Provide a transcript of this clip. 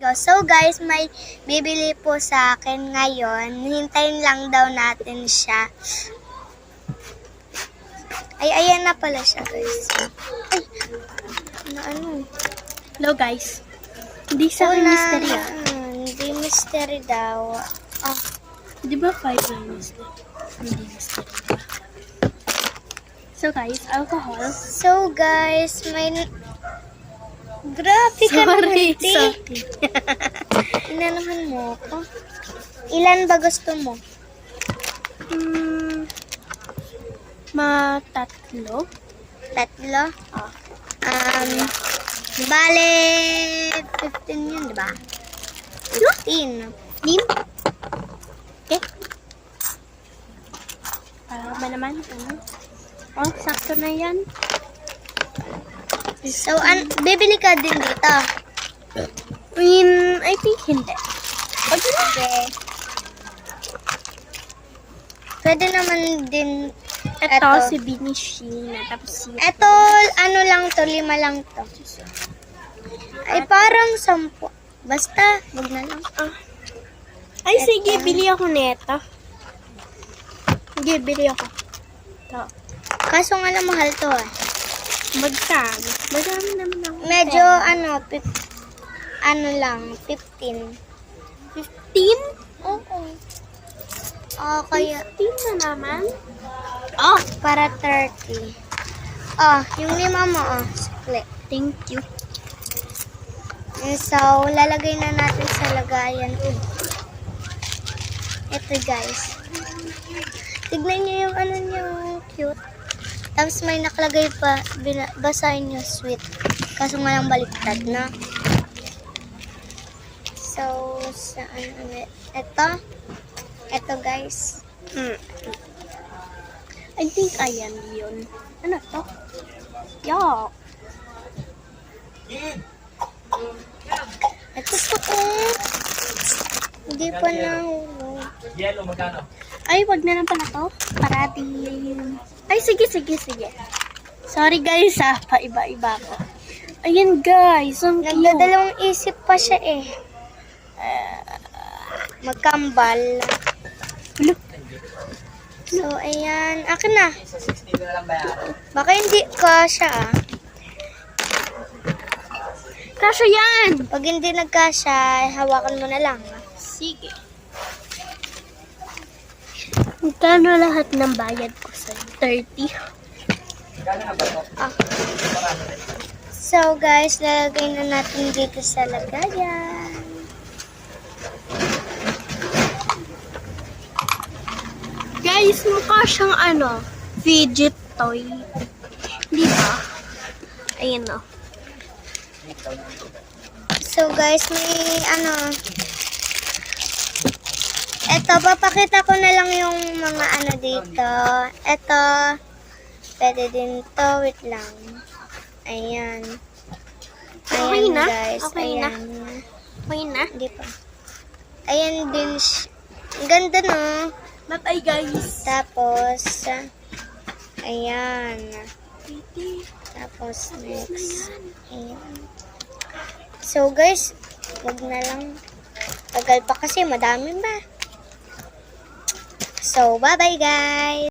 ko. So guys, may bibili po sa akin ngayon. Hintayin lang daw natin siya. Ay, ayan na pala siya guys. Ay, ano? Hello guys. Hindi sa akin mystery ah. Hindi mystery daw. Ah, Di ba 5 na mystery? Hindi mystery ba? So guys, alcohol. so guys, may... Grabe ka naman, Sorry. Inanahan mo ako. Ilan ba gusto mo? Matatlo. Tatlo? Oh. Bale, 15 yun, diba? 15. Lim? Okay. Para ba naman? Ano? Oh, sakto na yan. So, bibili ka din dito. I think hindi. Okay. Pwede naman din. Ito, si Binishina. Tapos si... Ito, ano lang to, 5 lang to. Ay, parang 10. Basta, wag na lang. Ay, sige, bili ako neta. Sige, bili ako. Ito. Kaso nga lang mahal to Magkano? Madami naman ako. Medyo, ano lang, 15. 15? Oo. Kaya, 15 na naman? oh, para 30. Yung 5 mo, sukli. Thank you. So, lalagay na natin sa lagayan. Ito guys. Tignan nyo yung ano nyo, cute. Tapos may nakalagay pa, basahin nyo, sweet. Kaso nga lang baliktad na. So, saan ulit? Ito guys. I think ayan yun. Ano to? Yuck. Ito po hindi pa nahulog. Yellow, magkano? Ay, wag na lang pala to. Parati. Ay, sige. Sorry guys paiba-iba ko. Ayan guys, ang cute. Nagdadalawang isip pa siya magkambal. Look. So, ayan. Akin na. 60 na lang bayaran. Baka hindi kasya Kasha yan! Pag hindi nagkasya, hawakan mo na lang. Sige. Magkano lahat ng bayad ko sa 30? Magkano na ba ito? So, guys, lalagay na natin dito sa lagayan. Guys, mukha siyang fidget toy. Di ba? Ayan o. So, guys, may eto, papakita ko na lang yung mga dito. Eto, pwede din to. Wait lang. Ayan. Okay Ayan, na? guys. Okay na? Ayan. Okay na? Hindi pa. Ayan din. Ang ganda, no? Bye-bye guys. Tapos, ayan. Tapos, next. Ayan. So, guys, wag na lang. Tagal pa kasi, madami ba? So, bye-bye, guys!